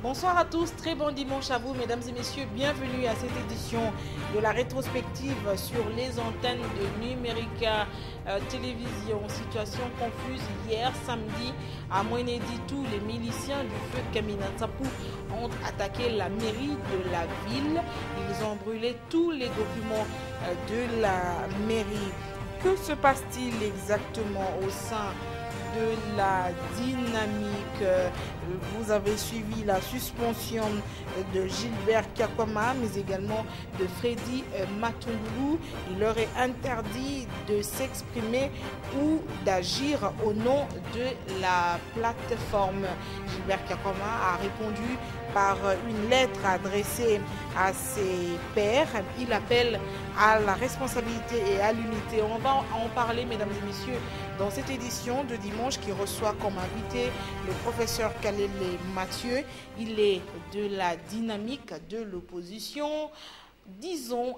Bonsoir à tous, très bon dimanche à vous mesdames et messieurs, bienvenue à cette édition de la rétrospective sur les antennes de Numérica Télévision. Situation confuse, hier samedi à Mweneditu, les miliciens du feu Kamina Nsapu ont attaqué la mairie de la ville. Ils ont brûlé tous les documents de la mairie. Que se passe-t-il exactement au sein de la dynamique? Vous avez suivi la suspension de Gilbert Kakwama, mais également de Freddy Matungulu. Il leur est interdit de s'exprimer ou d'agir au nom de la plateforme. Gilbert Kakwama a répondu par une lettre adressée à ses pairs. Il appelle à la responsabilité et à l'unité. On va en parler, mesdames et messieurs, dans cette édition de dimanche qui reçoit comme invité le professeur Kalele Mathieu. Il est de la dynamique de l'opposition. Disons,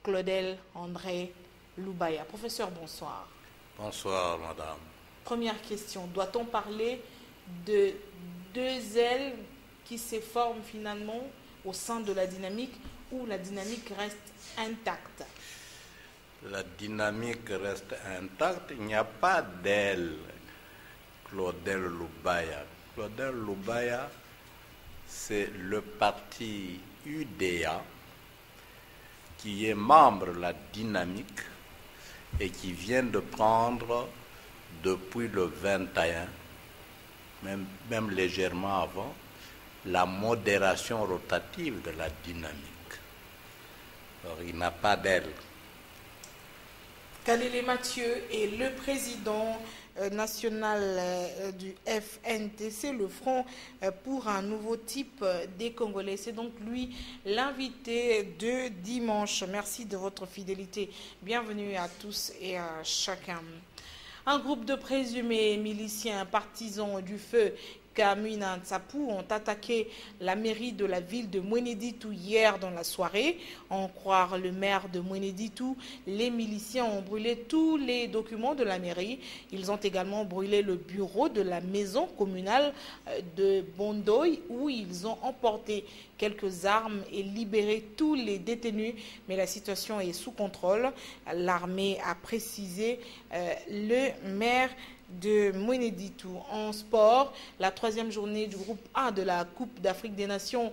Claudel André Loubaya. Professeur, bonsoir. Bonsoir, madame. Première question, doit-on parler de deux ailes qui se forment finalement au sein de la dynamique ou la dynamique reste intacte? La dynamique reste intacte. Il n'y a pas d'aile Claudel Loubaya. Claudel Loubaya, c'est le parti UDA qui est membre de la dynamique et qui vient de prendre depuis le 21, même légèrement avant, la modération rotative de la dynamique. Alors, il n'a pas d'aile. Kalele Mathieu est le président national du FNTC, le Front pour un nouveau type des Congolais. C'est donc lui l'invité de dimanche. Merci de votre fidélité. Bienvenue à tous et à chacun. Un groupe de présumés miliciens partisans du feu Kamina Nsapu ont attaqué la mairie de la ville de Mweneditu hier dans la soirée. En croire le maire de Mweneditu, les miliciens ont brûlé tous les documents de la mairie. Ils ont également brûlé le bureau de la maison communale de Bondoy où ils ont emporté quelques armes et libéré tous les détenus. Mais la situation est sous contrôle. L'armée a précisé le maire de Mweneditu. En sport, la troisième journée du groupe A de la Coupe d'Afrique des Nations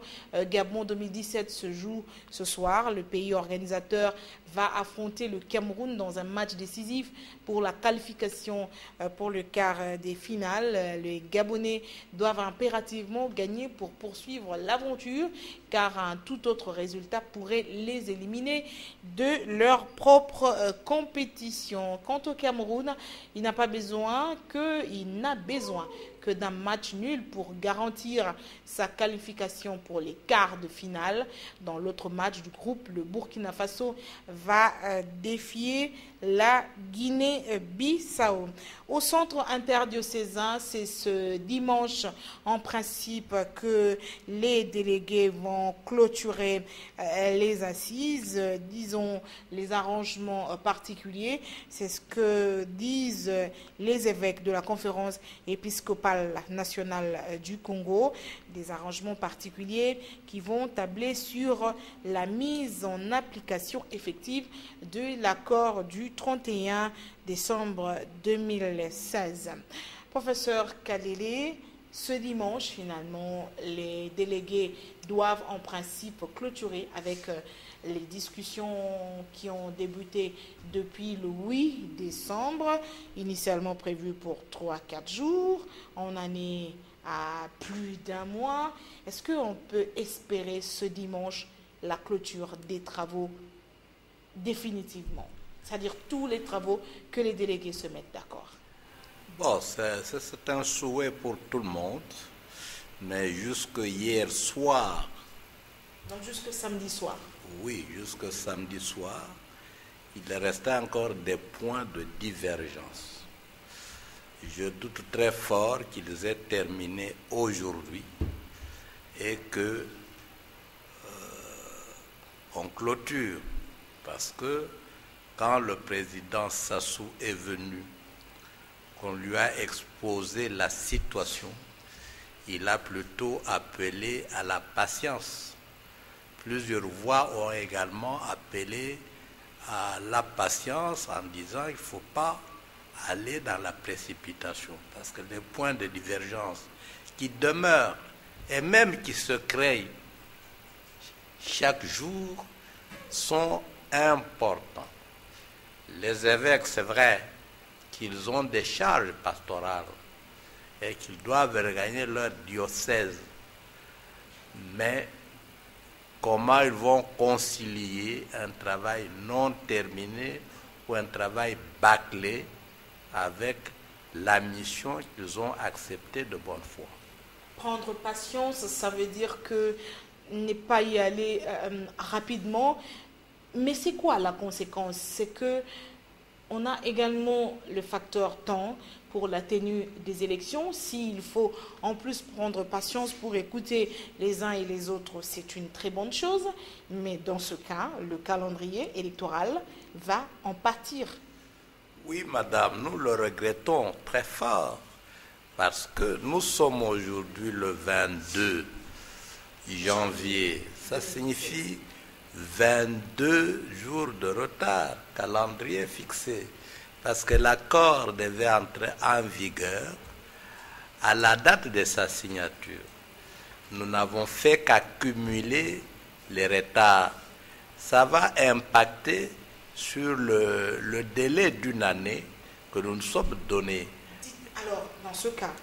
Gabon 2017 se joue ce soir. Le pays organisateur va affronter le Cameroun dans un match décisif pour la qualification pour le quart des finales. Les Gabonais doivent impérativement gagner pour poursuivre l'aventure car un tout autre résultat pourrait les éliminer de leur propre compétition. Quant au Cameroun, il n'a besoin que d'un match nul pour garantir sa qualification pour les quarts de finale. Dans l'autre match du groupe, le Burkina Faso va défier la Guinée-Bissau. Au centre interdiocésain, c'est ce dimanche en principe que les délégués vont clôturer les assises, disons les arrangements particuliers. C'est ce que disent les évêques de la conférence épiscopale nationale du Congo, des arrangements particuliers qui vont tabler sur la mise en application effective de l'accord du 31 décembre 2016. Professeur Kalele, ce dimanche, finalement, les délégués doivent en principe clôturer avec les discussions qui ont débuté depuis le 8 décembre, initialement prévues pour 3-4 jours. On en est à plus d'un mois. Est-ce qu'on peut espérer ce dimanche la clôture des travaux définitivement? C'est-à-dire tous les travaux que les délégués se mettent d'accord. Bon, c'est un souhait pour tout le monde, mais jusque hier soir. Donc jusque samedi soir. Oui, jusque samedi soir, il restait encore des points de divergence. Je doute très fort qu'ils aient terminé aujourd'hui et que on clôture, parce que quand le président Sassou est venu, qu'on lui a exposé la situation, il a plutôt appelé à la patience. Plusieurs voix ont également appelé à la patience en disant qu'il ne faut pas aller dans la précipitation parce que les points de divergence qui demeurent et même qui se créent chaque jour sont importants. Les évêques, c'est vrai qu'ils ont des charges pastorales et qu'ils doivent regagner leur diocèse, mais comment ils vont concilier un travail non terminé ou un travail bâclé avec la mission qu'ils ont acceptée de bonne foi. Prendre patience, ça veut dire que ne pas y aller rapidement. Mais c'est quoi la conséquence? C'est que on a également le facteur temps pour la tenue des élections. S'il faut en plus prendre patience pour écouter les uns et les autres, c'est une très bonne chose. Mais dans ce cas, le calendrier électoral va en pâtir. Oui, madame, nous le regrettons très fort parce que nous sommes aujourd'hui le 22 janvier. Ça signifie 22 jours de retard, calendrier fixé, parce que l'accord devait entrer en vigueur à la date de sa signature. Nous n'avons fait qu'accumuler les retards. Ça va impacter sur le délai d'une année que nous nous sommes donnés. Alors, dans ce cas,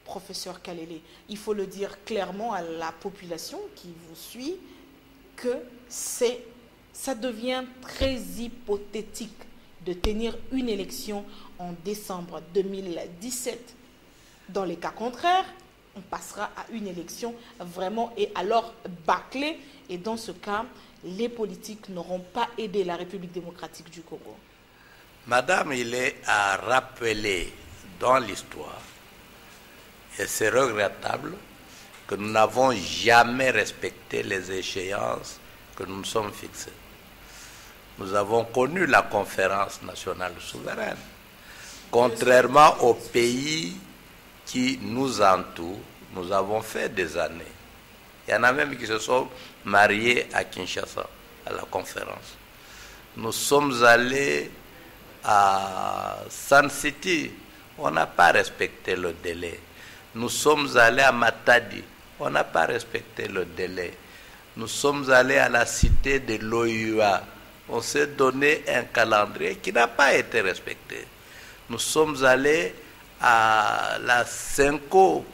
professeur Kalele, il faut le dire clairement à la population qui vous suit que ça devient très hypothétique de tenir une élection en décembre 2017. Dans les cas contraires, on passera à une élection vraiment et alors bâclée. Et dans ce cas, les politiques n'auront pas aidé la République démocratique du Congo. Madame, il est à rappeler dans l'histoire, et c'est regrettable, que nous n'avons jamais respecté les échéances que nous nous sommes fixées. Nous avons connu la conférence nationale souveraine. Contrairement aux pays qui nous entourent, nous avons fait des années. Il y en a même qui se sont mariés à Kinshasa, à la conférence. Nous sommes allés à Sun City, on n'a pas respecté le délai. Nous sommes allés à Matadi, on n'a pas respecté le délai. Nous sommes allés à la cité de l'OUA, on s'est donné un calendrier qui n'a pas été respecté. Nous sommes allés à la Senko,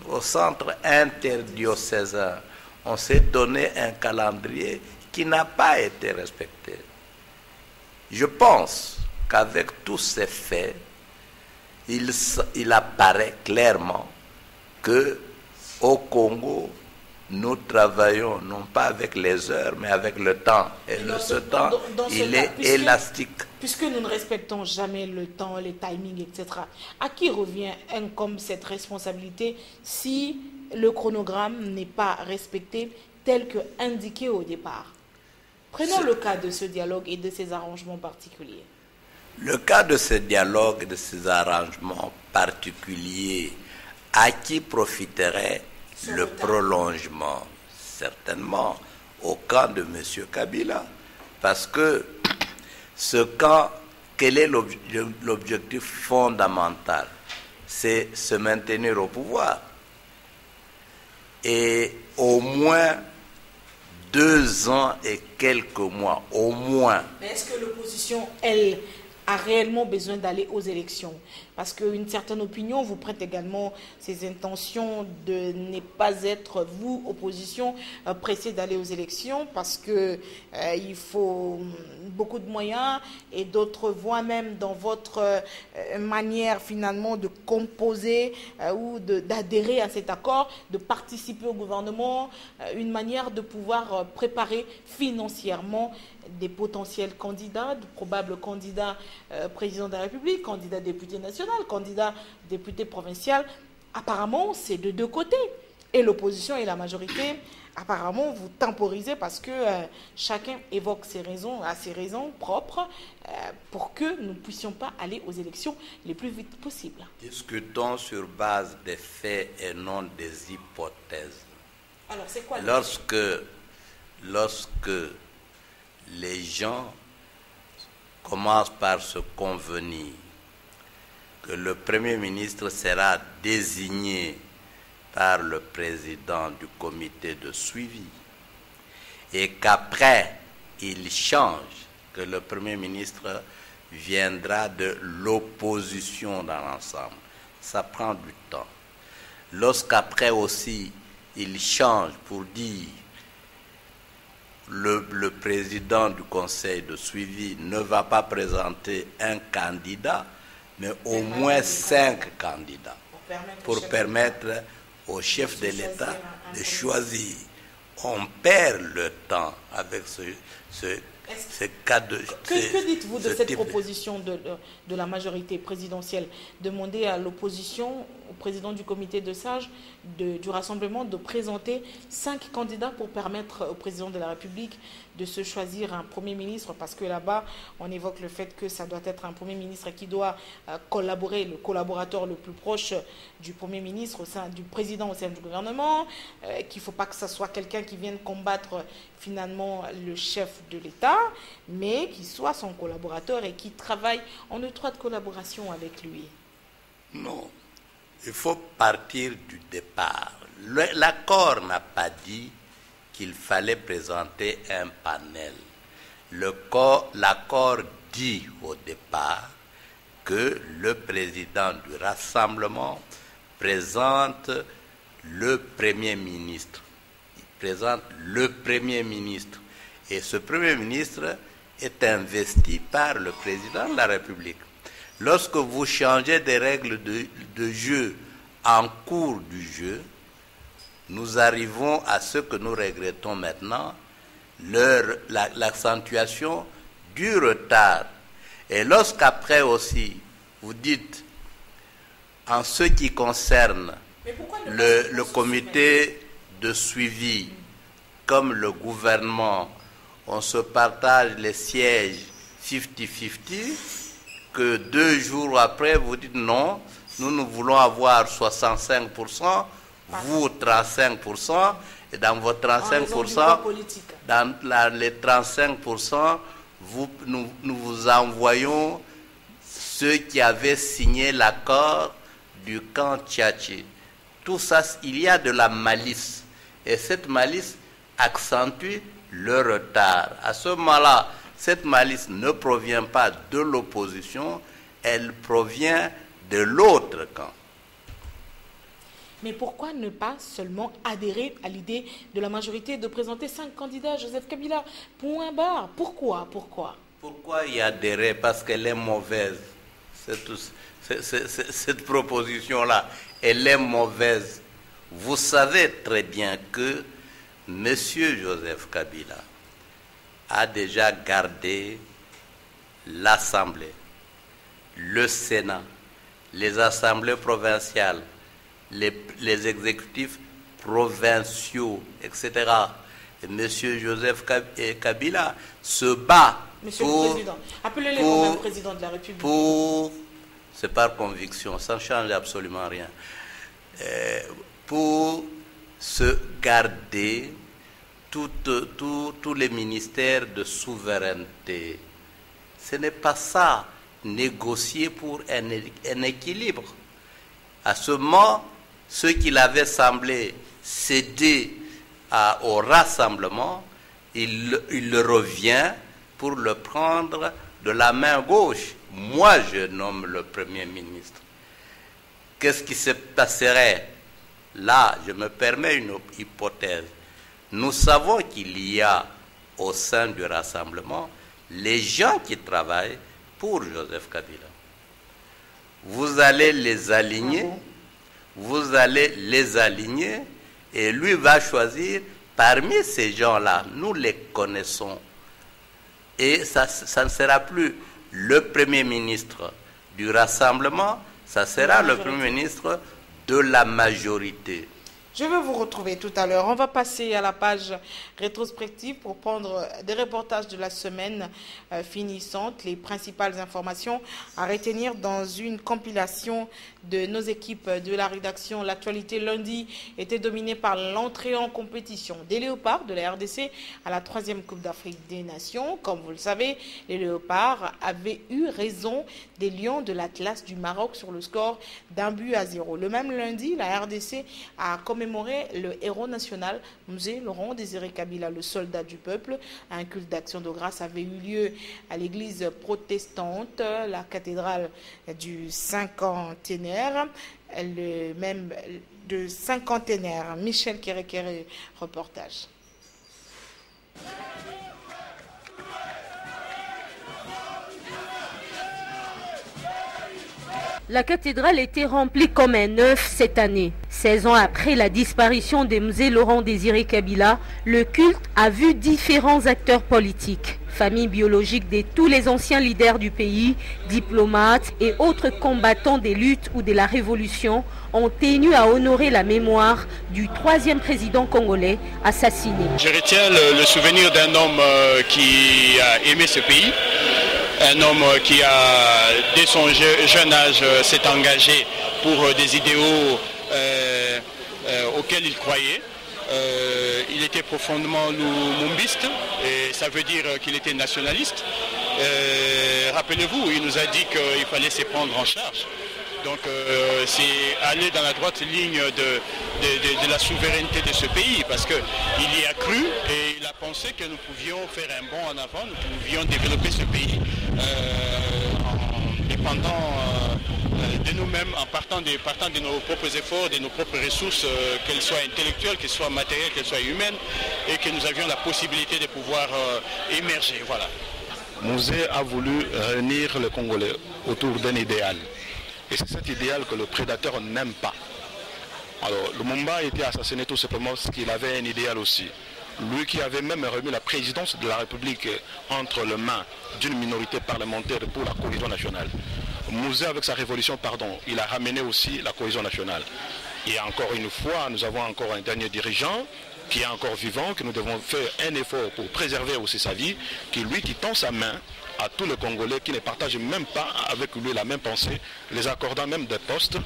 au centre interdiocésain, on s'est donné un calendrier qui n'a pas été respecté. Je pense qu'avec tous ces faits, il apparaît clairement que au Congo, nous travaillons non pas avec les heures, mais avec le temps. Et ce temps, il est élastique. Puisque nous ne respectons jamais le temps, les timings, etc., à qui revient comme cette responsabilité si le chronogramme n'est pas respecté tel que indiqué au départ? Prenons le cas de ce dialogue et de ces arrangements particuliers. Le cas de ce dialogue et de ces arrangements particuliers, à qui profiterait le prolongement? Certainement au camp de M. Kabila. Parce que ce camp, quel est l'objectif fondamental? C'est se maintenir au pouvoir. Et au moins 2 ans et quelques mois, au moins. Mais est-ce que l'opposition, elle, a réellement besoin d'aller aux élections? Parce qu'une certaine opinion vous prête également ces intentions de ne pas être, vous, opposition, pressée d'aller aux élections parce que il faut beaucoup de moyens et d'autres voient même dans votre manière finalement de composer ou d'adhérer à cet accord, de participer au gouvernement, une manière de pouvoir préparer financièrement des potentiels candidats, de probables candidats président de la République, candidat député national, candidat député provincial. Apparemment, c'est de deux côtés. et l'opposition et la majorité, apparemment, vous temporisez parce que chacun évoque ses raisons, a ses raisons propres pour que nous ne puissions pas aller aux élections le plus vite possible. Discutons sur base des faits et non des hypothèses. Alors, c'est quoi lorsque les gens commencent par se convenir que le Premier ministre sera désigné par le président du comité de suivi et qu'après il change, que le Premier ministre viendra de l'opposition dans l'ensemble. Ça prend du temps. Lorsqu'après aussi il change pour dire le président du conseil de suivi ne va pas présenter un candidat, mais au moins 5 candidats pour permettre au chef de l'État de choisir. On perd le temps avec ce cas de... Que dites-vous de cette proposition de la majorité présidentielle? Demander à l'opposition, au président du comité de sages, du rassemblement, de présenter 5 candidats pour permettre au président de la République de se choisir un Premier ministre, parce que là-bas, on évoque le fait que ça doit être un Premier ministre qui doit collaborer, le collaborateur le plus proche du Premier ministre, du président au sein du gouvernement, qu'il ne faut pas que ce soit quelqu'un qui vienne combattre finalement le chef de l'État, mais qui soit son collaborateur et qui travaille en étroite collaboration avec lui. Non, il faut partir du départ. L'accord n'a pas dit qu'il fallait présenter un panel. L'accord dit au départ que le président du rassemblement présente le Premier ministre. Il présente le Premier ministre. Et ce Premier ministre est investi par le président de la République. Lorsque vous changez des règles de jeu en cours du jeu, nous arrivons à ce que nous regrettons maintenant, l'accentuation du retard. Et lorsqu'après aussi, vous dites, en ce qui concerne le comité de suivi, comme le gouvernement, on se partage les sièges 50-50, que 2 jours après, vous dites non, nous voulons avoir 65%, vous 35%, et dans vos 35%, dans les 35%, nous vous envoyons ceux qui avaient signé l'accord du camp Tchatché. Tout ça, il y a de la malice. Et cette malice accentue le retard. À ce moment-là, cette malice ne provient pas de l'opposition, elle provient de l'autre camp. Mais pourquoi ne pas seulement adhérer à l'idée de la majorité de présenter 5 candidats, Joseph Kabila? Point barre. Pourquoi y adhérer? Parce qu'elle est mauvaise. Cette proposition-là, elle est mauvaise. Vous savez très bien que M. Joseph Kabila a déjà gardé l'Assemblée, le Sénat, les assemblées provinciales, les exécutifs provinciaux, etc. Et M. Joseph Kabila se bat Monsieur le Président, appelez-le comme un président de la République. C'est par conviction, ça ne change absolument rien. Pour se garder tous les ministères de souveraineté. Ce n'est pas ça, négocier pour un équilibre. À ce moment, ce qu'il avait semblé céder au rassemblement, il revient pour le prendre de la main gauche. Moi, je nomme le Premier ministre. Qu'est-ce qui se passerait? Là, je me permets une hypothèse. Nous savons qu'il y a au sein du rassemblement les gens qui travaillent pour Joseph Kabila. Vous allez les aligner, et lui va choisir parmi ces gens-là. Nous les connaissons. Et ça ne sera plus le Premier ministre du rassemblement, ça sera le Premier ministre de la majorité. Je vais vous retrouver tout à l'heure. On va passer à la page rétrospective pour prendre des reportages de la semaine finissante, les principales informations à retenir dans une compilation de nos équipes de la rédaction. L'actualité lundi était dominée par l'entrée en compétition des Léopards de la RDC à la 3e Coupe d'Afrique des Nations. Comme vous le savez, les Léopards avaient eu raison des Lions de l'Atlas du Maroc sur le score d'1-0. Le même lundi, la RDC a commémoré le héros national, Mzee Laurent Désiré Kabila, le soldat du peuple. Un culte d'action de grâce avait eu lieu à l'église protestante, la cathédrale du cinquantenaire, le même de cinquantenaire. Michel Kérékéré, reportage. La cathédrale était remplie comme un œuf cette année. 16 ans après la disparition de Mzee Laurent Désiré Kabila, le culte a vu différents acteurs politiques, familles biologiques de tous les anciens leaders du pays, diplomates et autres combattants des luttes ou de la révolution ont tenu à honorer la mémoire du 3e président congolais assassiné. Je retiens le souvenir d'un homme qui a aimé ce pays. Un homme qui a, dès son jeune âge, s'est engagé pour des idéaux auxquels il croyait. Il était profondément lumumbiste, et ça veut dire qu'il était nationaliste. Rappelez-vous, il nous a dit qu'il fallait se prendre en charge. Donc c'est aller dans la droite ligne de la souveraineté de ce pays, parce qu'il y a cru et il a pensé que nous pouvions faire un bond en avant, nous pouvions développer ce pays en dépendant de nous-mêmes, en partant de nos propres efforts, de nos propres ressources, qu'elles soient intellectuelles, qu'elles soient matérielles, qu'elles soient humaines, et que nous avions la possibilité de pouvoir émerger. Voilà. Mzee a voulu réunir les Congolais autour d'un idéal. Et c'est cet idéal que le prédateur n'aime pas. Alors, Lumumba a été assassiné tout simplement parce qu'il avait un idéal aussi. Lui qui avait même remis la présidence de la République entre les mains d'une minorité parlementaire pour la cohésion nationale. Mzee, avec sa révolution, il a ramené aussi la cohésion nationale. Et encore une fois, nous avons encore un dernier dirigeant qui est encore vivant, que nous devons faire un effort pour préserver aussi sa vie, qui tend sa main à tous les Congolais qui ne partagent même pas avec lui la même pensée, les accordant même des postes,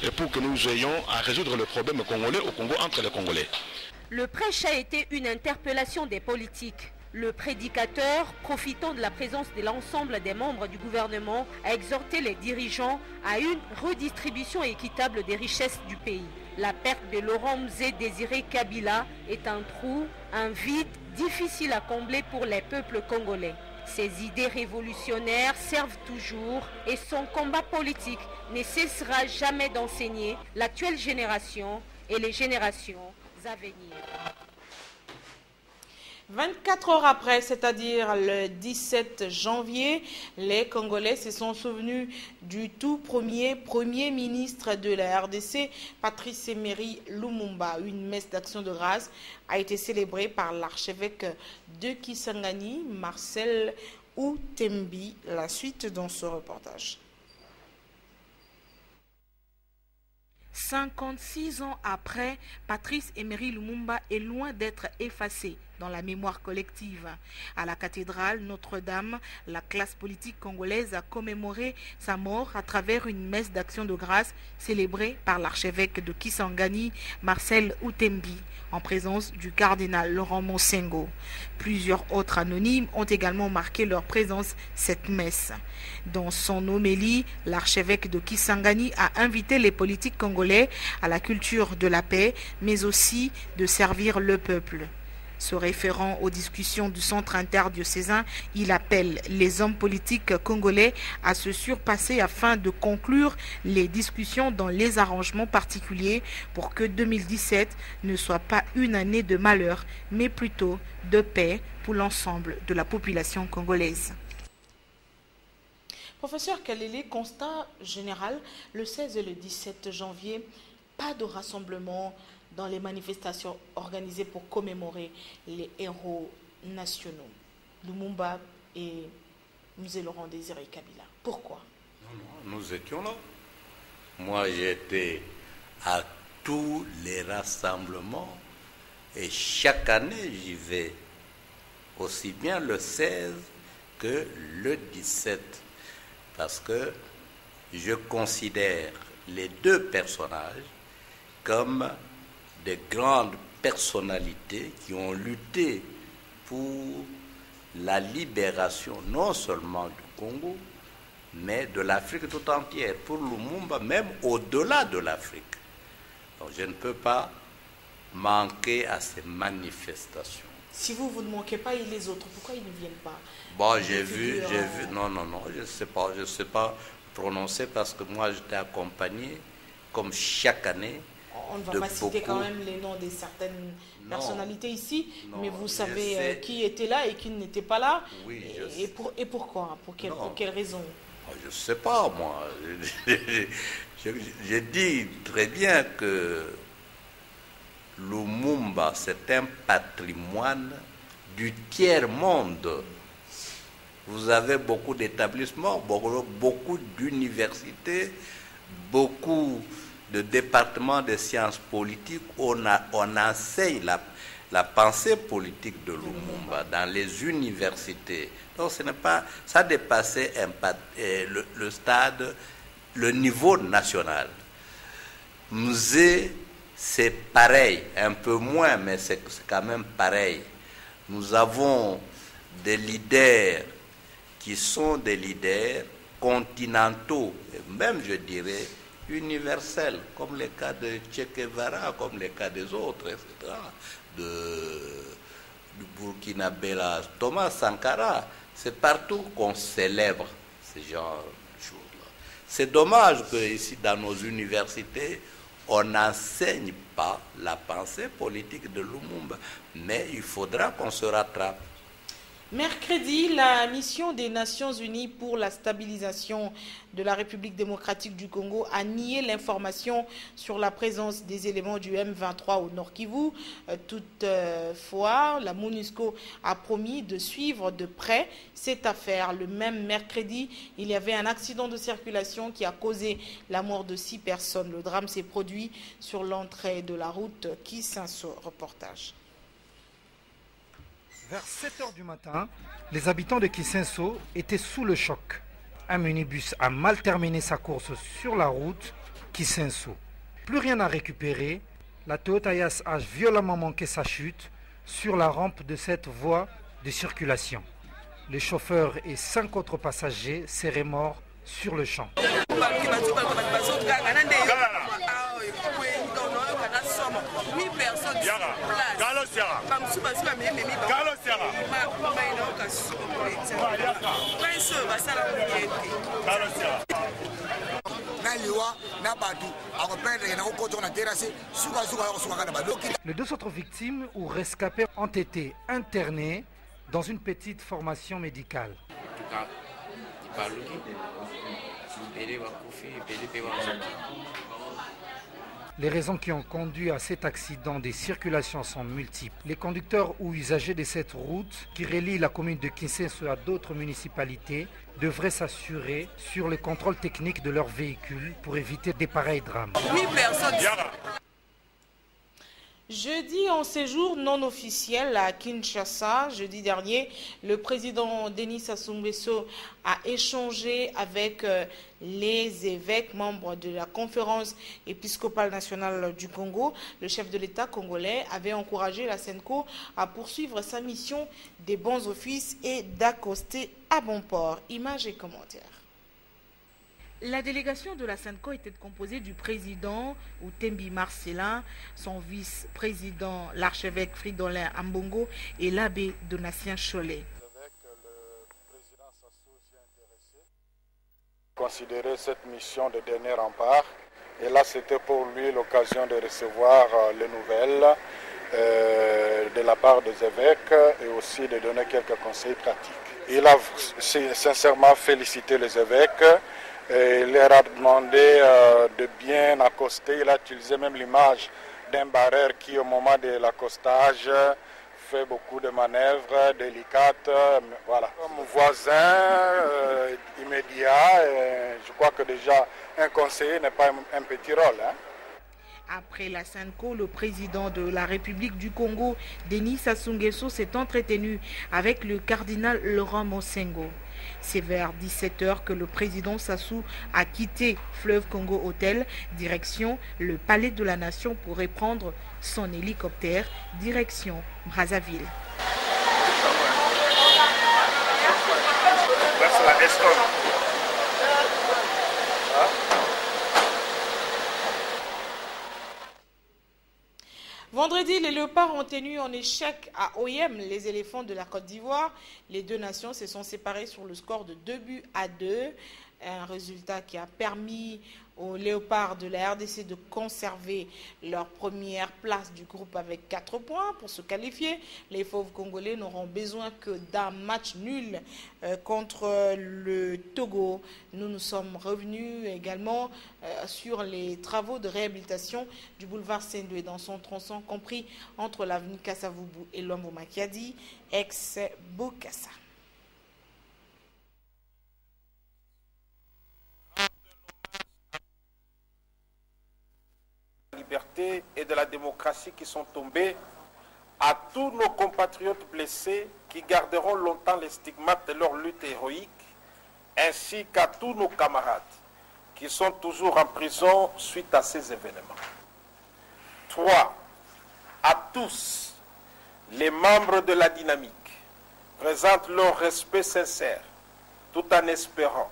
et pour que nous ayons à résoudre le problème congolais au Congo entre les Congolais. Le prêche a été une interpellation des politiques. Le prédicateur, profitant de la présence de l'ensemble des membres du gouvernement, a exhorté les dirigeants à une redistribution équitable des richesses du pays. La perte de Laurent Mzee Désiré Kabila est un trou, un vide difficile à combler pour les peuples congolais. Ses idées révolutionnaires servent toujours et son combat politique ne cessera jamais d'enseigner l'actuelle génération et les générations à venir. 24 heures après, c'est-à-dire le 17 janvier, les Congolais se sont souvenus du tout premier ministre de la RDC, Patrice Emery Lumumba. Une messe d'action de grâce a été célébrée par l'archevêque de Kisangani, Marcel Outembi. La suite dans ce reportage. 56 ans après, Patrice Emery Lumumba est loin d'être effacé dans la mémoire collective. À la cathédrale Notre-Dame, la classe politique congolaise a commémoré sa mort à travers une messe d'action de grâce célébrée par l'archevêque de Kisangani, Marcel Outembi, en présence du cardinal Laurent Monsengo. Plusieurs autres anonymes ont également marqué leur présence cette messe. Dans son homélie, l'archevêque de Kisangani a invité les politiques congolais à la culture de la paix, mais aussi de servir le peuple. Se référant aux discussions du centre interdiocésain, il appelle les hommes politiques congolais à se surpasser afin de conclure les discussions dans les arrangements particuliers pour que 2017 ne soit pas une année de malheur, mais plutôt de paix pour l'ensemble de la population congolaise. Professeur Kalele, constat général, le 16 et le 17 janvier, pas de rassemblement dans les manifestations organisées pour commémorer les héros nationaux, Lumumba et Mzee Laurent Désiré Kabila. Pourquoi? Non, nous étions là. Moi, j'étais à tous les rassemblements et chaque année j'y vais, aussi bien le 16 que le 17, parce que je considère les deux personnages comme des grandes personnalités qui ont lutté pour la libération non seulement du Congo, mais de l'Afrique tout entière, pour Lumumba, même au-delà de l'Afrique. Donc je ne peux pas manquer à ces manifestations. Si vous ne manquez pas, et les autres, pourquoi ils ne viennent pas? Bon, j'ai vu, non, je ne sais pas prononcer parce que moi j'étais accompagné, comme chaque année. On ne va pas citer quand même les noms de certaines personnalités ici, mais vous savez qui était là et qui n'était pas là. Oui, et pourquoi? Pour quelle raison? Je ne sais pas, moi. Je dis très bien que Lumumba, c'est un patrimoine du tiers-monde. Vous avez beaucoup d'établissements, beaucoup d'universités, beaucoup de départements de sciences politiques. On enseigne la pensée politique de Lumumba dans les universités. Donc ce n'est pas, ça dépassait le stade, le niveau national. Musée, c'est pareil, un peu moins, mais c'est quand même pareil. Nous avons des leaders qui sont des leaders continentaux, et même je dirais universels, comme les cas de Che Guevara, comme les cas des autres, etc., du Burkinabé, Thomas Sankara. C'est partout qu'on célèbre ce genre de choses-là. C'est dommage que ici, dans nos universités, on n'enseigne pas la pensée politique de Lumumba, mais il faudra qu'on se rattrape. Mercredi, la mission des Nations Unies pour la stabilisation de la République démocratique du Congo a nié l'information sur la présence des éléments du M23 au Nord Kivu. Toutefois, la MONUSCO a promis de suivre de près cette affaire. Le même mercredi, il y avait un accident de circulation qui a causé la mort de 6 personnes. Le drame s'est produit sur l'entrée de la route Kisenso. Reportage. Vers 7 h du matin, les habitants de Kisenso étaient sous le choc. Un minibus a mal terminé sa course sur la route Kisenso. Plus rien à récupérer, la Toyota Yaris a violemment manqué sa chute sur la rampe de cette voie de circulation. Le chauffeur et 5 autres passagers seraient morts sur le champ. Les 2 autres victimes ou rescapés ont été internés dans une petite formation médicale. Les raisons qui ont conduit à cet accident des circulations sont multiples. Les conducteurs ou usagers de cette route qui relie la commune de Kisenso à d'autres municipalités devraient s'assurer sur le contrôle technique de leurs véhicules pour éviter des pareils drames. Jeudi, en séjour non officiel à Kinshasa, jeudi dernier, le président Denis Sassou Nguesso a échangé avec les évêques membres de la conférence épiscopale nationale du Congo. Le chef de l'État congolais avait encouragé la SENCO à poursuivre sa mission des bons offices et d'accoster à bon port. Images et commentaires. La délégation de la SENCO était composée du président Outembi Marcelin, son vice-président l'archevêque Fridolin Ambongo et l'abbé Donatien Cholet. Considérer cette mission de dernier rempart, et là c'était pour lui l'occasion de recevoir les nouvelles de la part des évêques et aussi de donner quelques conseils pratiques. Il a sincèrement félicité les évêques. Et il leur a demandé de bien accoster. Il a utilisé même l'image d'un barreur qui, au moment de l'accostage, fait beaucoup de manœuvres délicates. Voilà. Comme voisin immédiat, je crois que déjà un conseiller n'est pas un petit rôle. Après la SENCO, le président de la République du Congo, Denis Sassou Nguesso, s'est entretenu avec le cardinal Laurent Mosengo. C'est vers 17h que le président Sassou a quitté Fleuve Congo Hotel, direction le Palais de la Nation pour reprendre son hélicoptère, direction Brazzaville. Vendredi, les léopards ont tenu en échec à Oyem les éléphants de la Côte d'Ivoire. Les deux nations se sont séparées sur le score de 2-2. Un résultat qui a permis aux léopards de la RDC de conserver leur première place du groupe avec 4 points pour se qualifier. Les fauves congolais n'auront besoin que d'un match nul contre le Togo. Nous sommes revenus également sur les travaux de réhabilitation du boulevard Sendoué dans son tronçon compris entre l'avenue Kassavubu et Lombo Makiadi, ex-Bokassa. Liberté et de la démocratie qui sont tombés, à tous nos compatriotes blessés qui garderont longtemps les stigmates de leur lutte héroïque, ainsi qu'à tous nos camarades qui sont toujours en prison suite à ces événements. 3. À tous les membres de la dynamique présentent leur respect sincère, tout en espérant,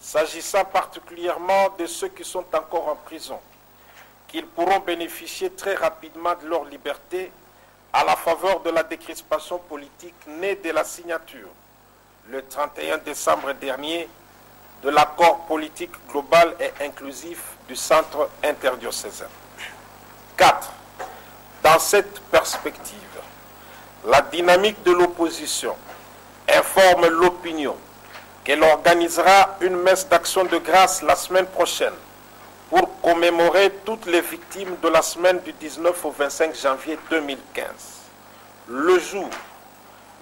s'agissant particulièrement de ceux qui sont encore en prison, qu'ils pourront bénéficier très rapidement de leur liberté à la faveur de la décrispation politique née de la signature, le 31 décembre dernier, de l'accord politique global et inclusif du Centre interdiocésain. 4. Dans cette perspective, la dynamique de l'opposition informe l'opinion qu'elle organisera une messe d'action de grâce la semaine prochaine pour commémorer toutes les victimes de la semaine du 19 au 25 janvier 2015. Le jour,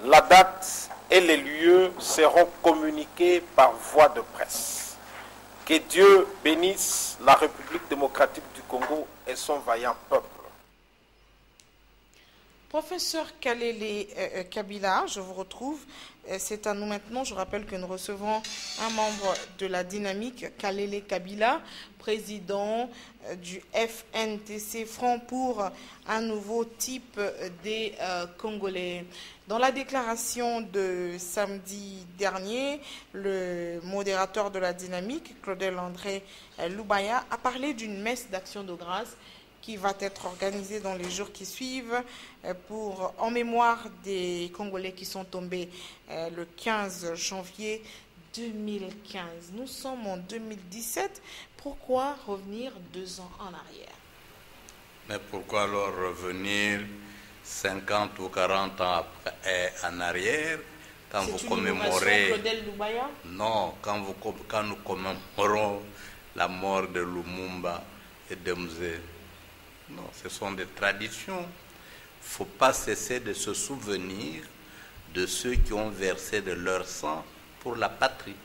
la date et les lieux seront communiqués par voie de presse. Que Dieu bénisse la République démocratique du Congo et son vaillant peuple. Professeur Kalele Kabila, je vous retrouve. C'est à nous maintenant. Je rappelle que nous recevons un membre de la dynamique, Kalele Kabila, président du FNTC, Front pour un nouveau type des Congolais. Dans la déclaration de samedi dernier, le modérateur de la dynamique, Claudel André Loubaya, a parlé d'une messe d'action de grâce qui va être organisée dans les jours qui suivent en mémoire des Congolais qui sont tombés le 15 janvier 2015. Nous sommes en 2017. Pourquoi revenir 2 ans en arrière? Mais pourquoi alors revenir 50 ou 40 ans après, en arrière quand vous commémorez... Non, quand nous commémorons la mort de Lumumba et de Mzee. Non, ce sont des traditions. Il ne faut pas cesser de se souvenir de ceux qui ont versé de leur sang pour la patrie.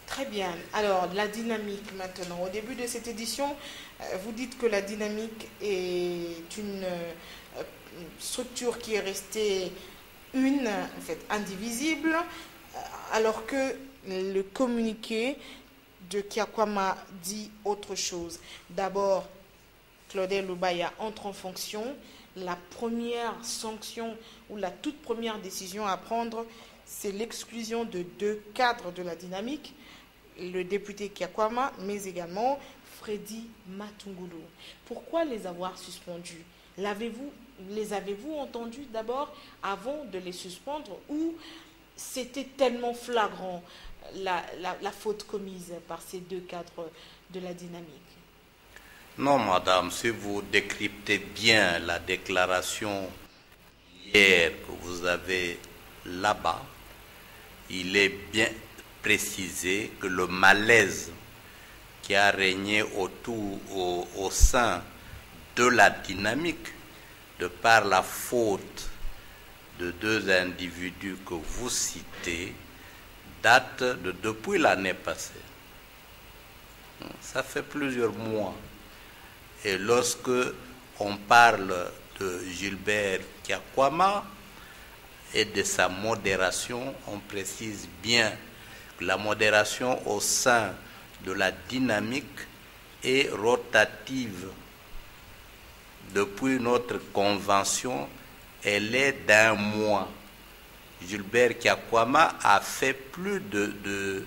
Très bien. Alors, la dynamique maintenant. Au début de cette édition, vous dites que la dynamique est une structure qui est restée en fait, indivisible, alors que le communiqué de Kiakwama dit autre chose. D'abord, Claudel Loubaya entre en fonction. La première sanction ou la toute première décision à prendre, c'est l'exclusion de 2 cadres de la dynamique, le député Kiakwama, mais également Freddy Matungulu. Pourquoi les avoir suspendus? Les avez-vous entendus d'abord avant de les suspendre ou c'était tellement flagrant la faute commise par ces 2 cadres de la dynamique? Non, madame, si vous décryptez bien la déclaration hier que vous avez là-bas, il est bien précisé que le malaise qui a régné au sein de la dynamique, de par la faute de 2 individus que vous citez, date depuis l'année passée. Ça fait plusieurs mois. Et lorsque on parle de Gilbert Kyakwama et de sa modération, on précise bien que la modération au sein de la dynamique est rotative. Depuis notre convention, elle est d'1 mois. Gilbert Kyakwama a fait plus de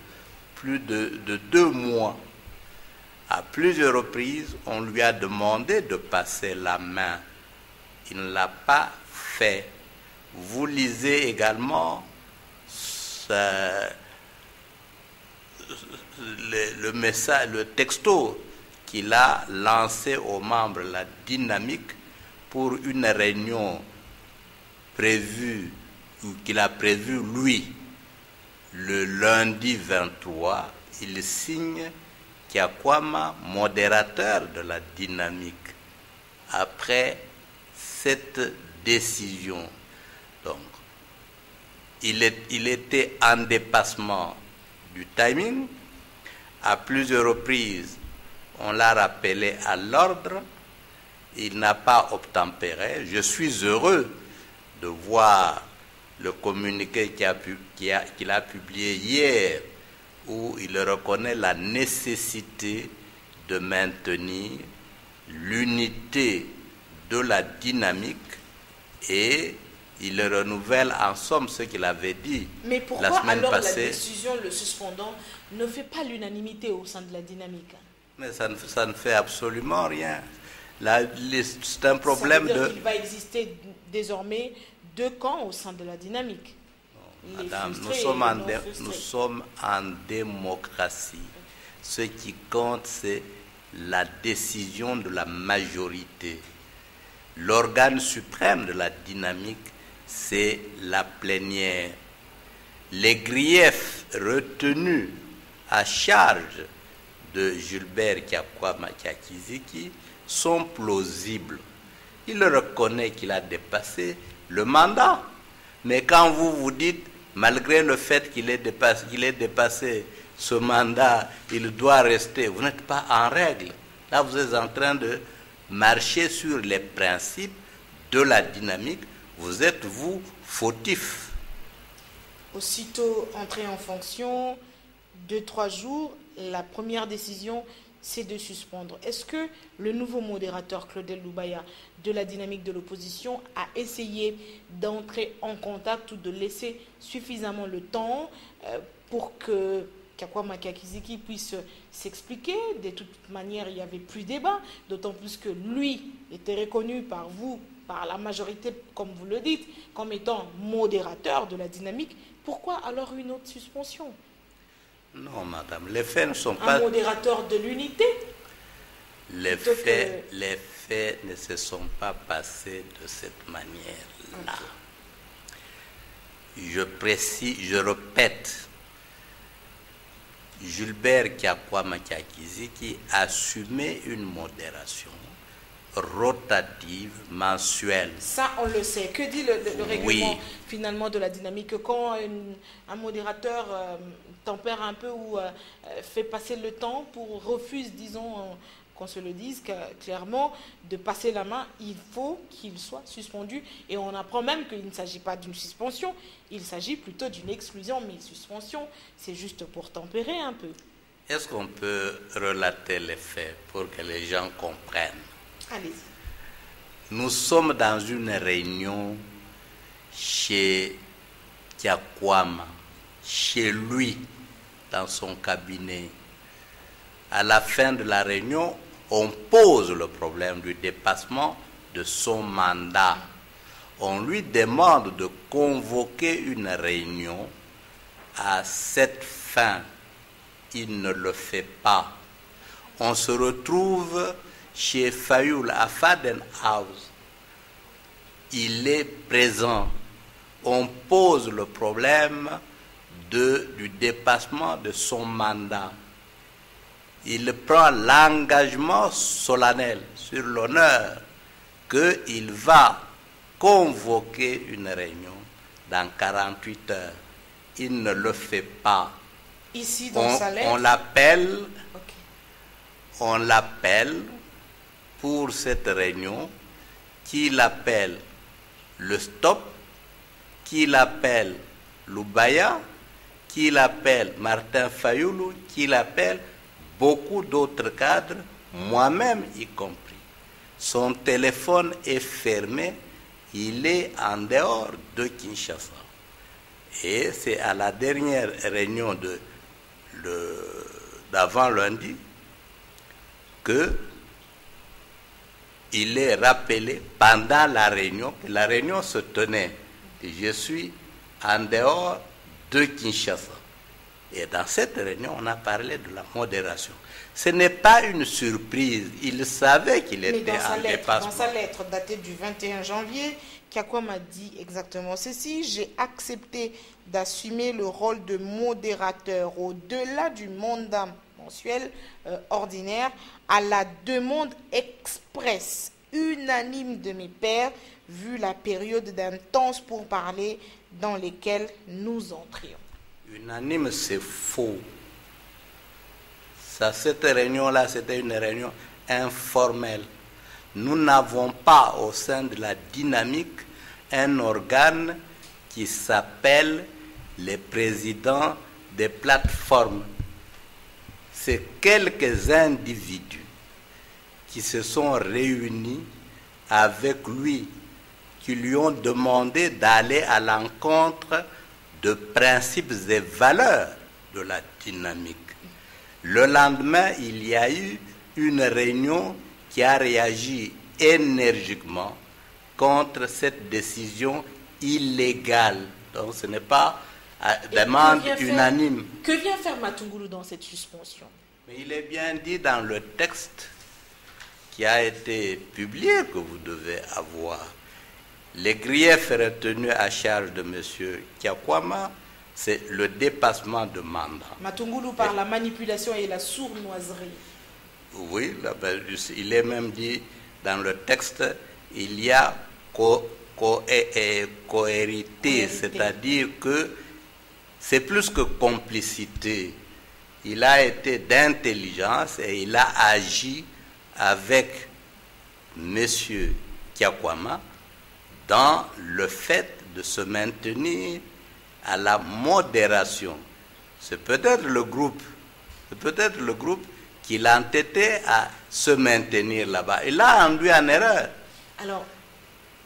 2 mois. À plusieurs reprises, on lui a demandé de passer la main. Il ne l'a pas fait. Vous lisez également le message, le texto qu'il a lancé aux membres de la dynamique pour une réunion prévue, ou qu'il a prévue lui, le lundi 23. Il signe Kyakwama, modérateur de la dynamique. Après cette décision, donc, il était en dépassement du timing. À plusieurs reprises, on l'a rappelé à l'ordre. Il n'a pas obtempéré. Je suis heureux de voir le communiqué qu'il a publié hier, où il reconnaît la nécessité de maintenir l'unité de la dynamique et il renouvelle en somme ce qu'il avait dit. Mais pourquoi la semaine alors passée. La décision, le suspendant, ne fait pas l'unanimité au sein de la dynamique? Mais ça ne fait absolument rien. C'est un problème ça veut dire qu'il va exister désormais 2 camps au sein de la dynamique. Madame, nous sommes en démocratie. Ce qui compte, c'est la décision de la majorité. L'organe suprême de la dynamique, c'est la plénière. Les griefs retenus à charge de Gilbert Kyakwama Kyakiziki sont plausibles. Il reconnaît qu'il a dépassé le mandat. Mais quand vous dites, malgré le fait qu'il ait dépassé ce mandat, il doit rester, vous n'êtes pas en règle. Là, vous êtes en train de marcher sur les principes de la dynamique. Vous êtes, vous, fautif. Aussitôt entré en fonction, 2-3 jours, la première décision, c'est de suspendre. Est-ce que le nouveau modérateur, Claudel Loubaya, de la dynamique de l'opposition, a essayé d'entrer en contact ou de laisser suffisamment le temps pour que Kyakwama Kyakiziki puisse s'expliquer? De toute manière, il n'y avait plus débat, d'autant plus que lui était reconnu par vous, par la majorité, comme vous le dites, comme étant modérateur de la dynamique. Pourquoi alors une autre suspension? Non, madame, les faits ne sont pas... Un modérateur de l'unité? Les faits ne se sont pas passés de cette manière-là. Okay. Je précise, je répète, Gilbert Kyakwama Kyakiziki assumait une modération rotative, mensuelle. Ça, on le sait. Que dit le règlement finalement de la dynamique? Quand un modérateur tempère un peu ou fait passer le temps pour refuse, disons, qu'on se le dise clairement, de passer la main, il faut qu'il soit suspendu. Et on apprend même qu'il ne s'agit pas d'une suspension, il s'agit plutôt d'une exclusion. Mais suspension, c'est juste pour tempérer un peu. Est-ce qu'on peut relater les faits pour que les gens comprennent? Allez-y. Nous sommes dans une réunion chez Kyakwama, chez lui, dans son cabinet. À la fin de la réunion, on pose le problème du dépassement de son mandat. On lui demande de convoquer une réunion à cette fin. Il ne le fait pas. On se retrouve chez Fayoul à Fadenhouse. Il est présent. On pose le problème du dépassement de son mandat. Il prend l'engagement solennel sur l'honneur qu'il va convoquer une réunion dans 48 heures. Il ne le fait pas. Ici, dans sa lettre, on l'appelle. Okay. on l'appelle pour cette réunion, qui l'appelle le stop, qui l'appelle Loubaya, qui l'appelle Martin Fayoulou, qui l'appelle beaucoup d'autres cadres, moi-même y compris. Son téléphone est fermé, il est en dehors de Kinshasa. Et c'est à la dernière réunion d'avant lundi que il est rappelé pendant la réunion, que la réunion se tenait, et je suis en dehors de Kinshasa. Et dans cette réunion, on a parlé de la modération. Ce n'est pas une surprise, il savait qu'il était en dépassement. Dans sa lettre datée du 21 janvier, Kyakwama dit exactement ceci: j'ai accepté d'assumer le rôle de modérateur au-delà du mandat mensuel ordinaire, à la demande expresse unanime de mes pairs, vu la période d'intenses pourparlers dans lesquels nous entrions. Unanime, c'est faux. Cette réunion-là, c'était une réunion informelle. Nous n'avons pas au sein de la dynamique un organe qui s'appelle les présidents des plateformes. C'est quelques individus qui se sont réunis avec lui, qui lui ont demandé d'aller à l'encontre de principes et valeurs de la dynamique. Le lendemain, il y a eu une réunion qui a réagi énergiquement contre cette décision illégale. Donc ce n'est pas demande unanime. Que vient faire Matungulu dans cette suspension? Mais il est bien dit dans le texte qui a été publié, que vous devez avoir. Les griefs retenus à charge de M. Kyakwama, c'est le dépassement de mandat. Matungulu par la manipulation et la sournoiserie. Oui, il est même dit dans le texte, il y a cohérité, c'est-à-dire que c'est plus que complicité. Il a été d'intelligence et il a agi avec M. Kyakwama dans le fait de se maintenir à la modération. C'est peut-être le groupe qui l'a entêté à se maintenir là-bas. Il a induit en erreur. Alors,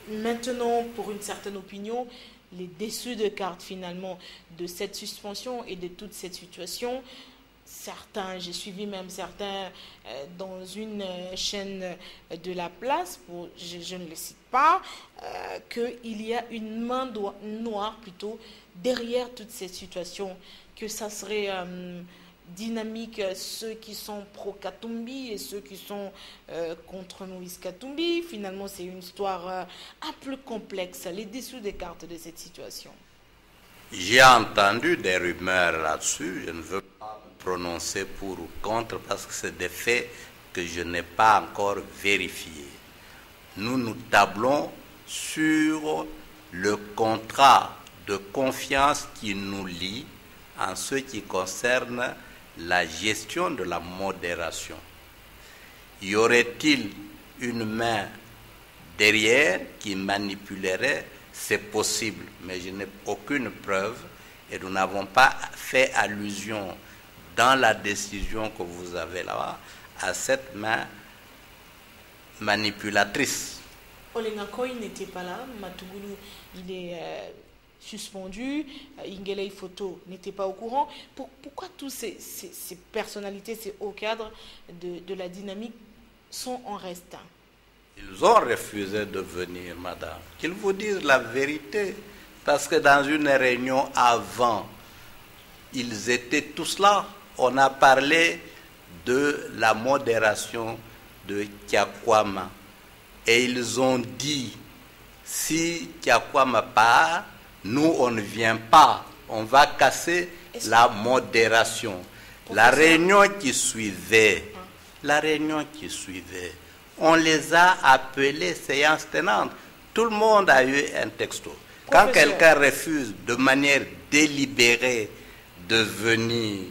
maintenant, pour une certaine opinion, les déçus de cartes finalement de cette suspension et de toute cette situation, certains, j'ai suivi même certains dans une chaîne de la place, je ne le cite pas, qu'il y a une main noire plutôt derrière toute cette situation, que ça serait dynamique, ceux qui sont pro-Katumbi et ceux qui sont contre Moïse Katumbi. Finalement, c'est une histoire un peu complexe, les dessous des cartes de cette situation. J'ai entendu des rumeurs là-dessus, je ne veux pas me prononcer pour ou contre parce que c'est des faits que je n'ai pas encore vérifiés. Nous tablons sur le contrat de confiance qui nous lie en ce qui concerne la gestion de la modération. Y aurait-il une main derrière qui manipulerait? C'est possible, mais je n'ai aucune preuve et nous n'avons pas fait allusion dans la décision que vous avez là à cette main manipulatrice. Olenga Koy n'était pas là, Matungulu il est suspendu, Ingelei Photo n'était pas au courant. Pourquoi tous ces personnalités, ces hauts cadres de la dynamique sont en reste? Ils ont refusé de venir, madame. Qu'ils vous disent la vérité. Parce que dans une réunion avant, ils étaient tous là. On a parlé de la modération de Kyakwama. Et ils ont dit, si Kyakwama part, nous on ne vient pas. On va casser la modération. La réunion qui suivait, on les a appelés séances tenantes. Tout le monde a eu un texto. Quand quelqu'un refuse de manière délibérée de venir,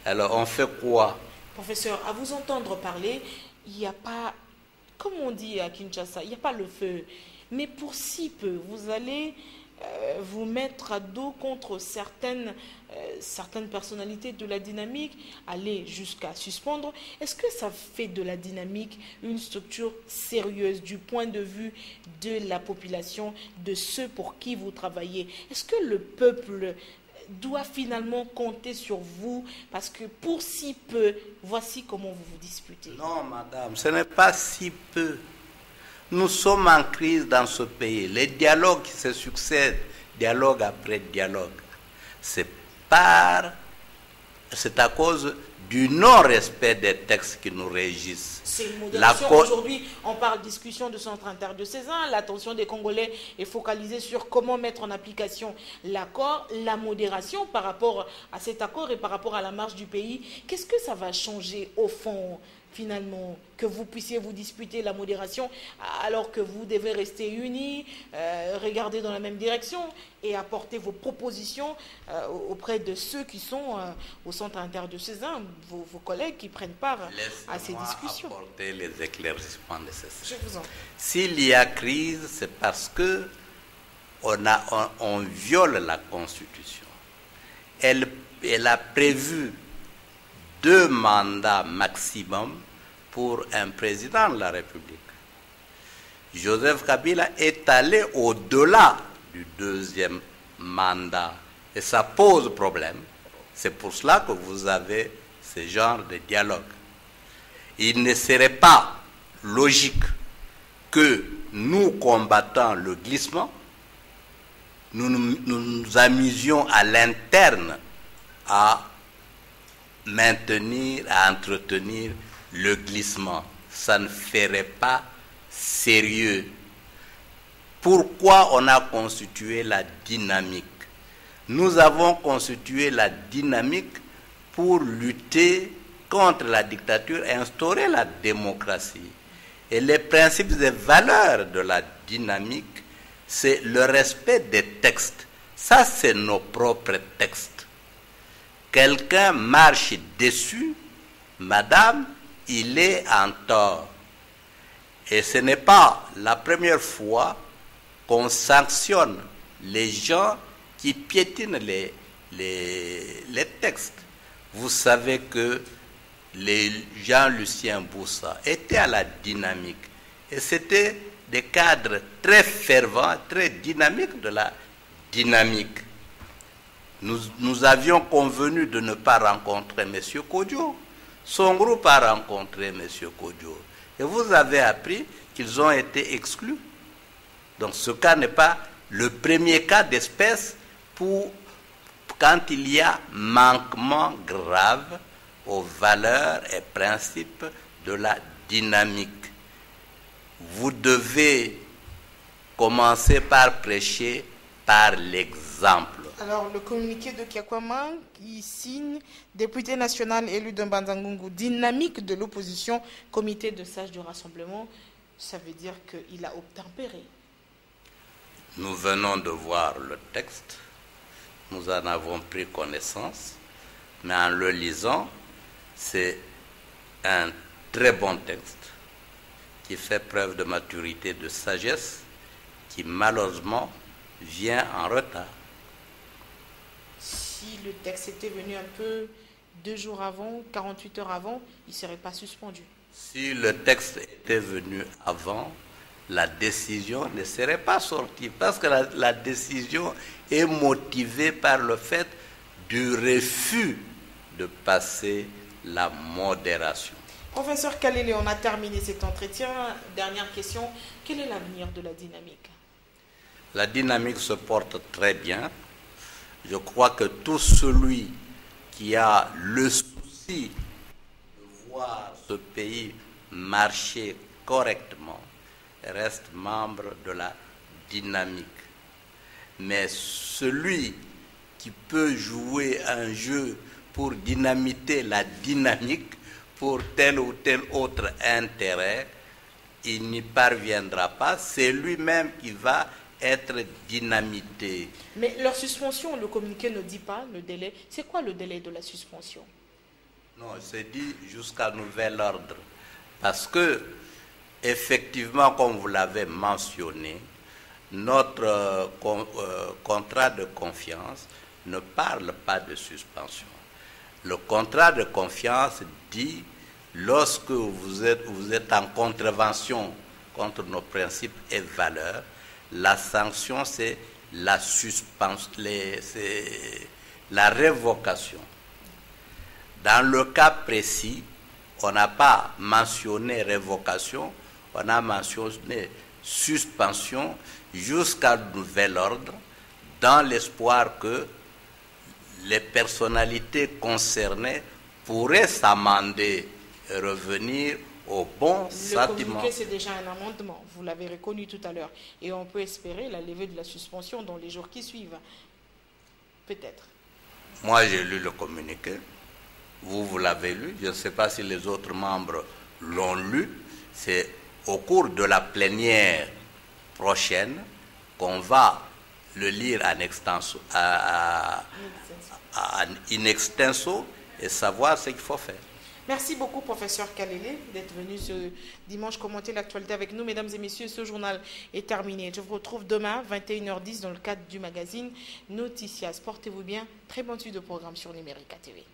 alors on fait quoi? Professeur, à vous entendre parler, il n'y a pas, comme on dit à Kinshasa, il n'y a pas le feu. Mais pour si peu, vous allez vous mettre à dos contre certaines personnalités de la dynamique, aller jusqu'à suspendre. Est-ce que ça fait de la dynamique une structure sérieuse du point de vue de la population, de ceux pour qui vous travaillez? Est-ce que le peuple doit finalement compter sur vous? Parce que pour si peu, voici comment vous vous disputez. Non, madame, ce n'est pas si peu. Nous sommes en crise dans ce pays. Les dialogues qui se succèdent, dialogue après dialogue, c'est à cause du non-respect des textes qui nous régissent. C'est une modération. Aujourd'hui, on parle discussion de centre interdiocésain. L'attention des Congolais est focalisée sur comment mettre en application l'accord, la modération par rapport à cet accord et par rapport à la marche du pays. Qu'est-ce que ça va changer au fond, finalement, que vous puissiez vous disputer la modération alors que vous devez rester unis, regarder dans la même direction et apporter vos propositions auprès de ceux qui sont au centre interdiocésain, vos collègues qui prennent part à ces discussions. Apporter les éclaircissements nécessaires. Je vous en prie. S'il y a crise, c'est parce que on viole la Constitution. Elle a prévu 2 mandats maximum pour un président de la République. Joseph Kabila est allé au-delà du 2e mandat et ça pose problème. C'est pour cela que vous avez ce genre de dialogue. Il ne serait pas logique que nous combattant le glissement, nous nous amusions à l'interne à maintenir, à entretenir le glissement. Ça ne ferait pas sérieux. Pourquoi on a constitué la dynamique? Nous avons constitué la dynamique pour lutter contre la dictature et instaurer la démocratie. Et les principes et valeurs de la dynamique, c'est le respect des textes. Ça, c'est nos propres textes. Quelqu'un marche dessus, madame, il est en tort. Et ce n'est pas la première fois qu'on sanctionne les gens qui piétinent les textes. Vous savez que les Jean-Lucien Boussa étaient à la dynamique. Et c'était des cadres très fervents, très dynamiques de la dynamique. Nous avions convenu de ne pas rencontrer M. Kodjo. Son groupe a rencontré M. Kodjo. Et vous avez appris qu'ils ont été exclus. Donc ce cas n'est pas le premier cas d'espèce pour quand il y a manquement grave aux valeurs et principes de la dynamique. Vous devez commencer par prêcher par l'exemple. Alors, le communiqué de Kiakwama, qui signe député national élu de Mbanza-Ngungu, dynamique de l'opposition, comité de sages du rassemblement, ça veut dire qu'il a obtempéré. Nous venons de voir le texte, nous en avons pris connaissance, mais en le lisant, c'est un très bon texte qui fait preuve de maturité, de sagesse, qui malheureusement vient en retard. Si le texte était venu un peu 2 jours avant, 48 heures avant, il ne serait pas suspendu. Si le texte était venu avant, la décision ne serait pas sortie, parce que la décision est motivée par le fait du refus de passer la modération. Professeur Kalele, on a terminé cet entretien. Dernière question, quel est l'avenir de la dynamique? La dynamique se porte très bien. Je crois que tout celui qui a le souci de voir ce pays marcher correctement reste membre de la dynamique. Mais celui qui peut jouer un jeu pour dynamiter la dynamique pour tel ou tel autre intérêt, il n'y parviendra pas. C'est lui-même qui va être dynamité. Mais leur suspension, le communiqué ne dit pas le délai. C'est quoi le délai de la suspension? Non, c'est dit jusqu'à nouvel ordre. Parce que, effectivement, comme vous l'avez mentionné, notre contrat de confiance ne parle pas de suspension. Le contrat de confiance dit, lorsque vous êtes en contravention contre nos principes et valeurs, la sanction, c'est la suspension, la révocation. Dans le cas précis, on n'a pas mentionné révocation, on a mentionné suspension jusqu'à nouvel ordre, dans l'espoir que les personnalités concernées pourraient s'amender et revenir au bon sentiment. Le communiqué, c'est déjà un amendement, vous l'avez reconnu tout à l'heure, et on peut espérer la levée de la suspension dans les jours qui suivent. Peut-être. Moi, j'ai lu le communiqué. Vous l'avez lu. Je ne sais pas si les autres membres l'ont lu. C'est au cours de la plénière prochaine qu'on va le lire en extenso, in extenso et savoir ce qu'il faut faire. Merci beaucoup, professeur Kalele, d'être venu ce dimanche commenter l'actualité avec nous. Mesdames et messieurs, ce journal est terminé. Je vous retrouve demain, 21h10, dans le cadre du magazine Noticias. Portez-vous bien. Très bonne suite de programme sur Numérica TV.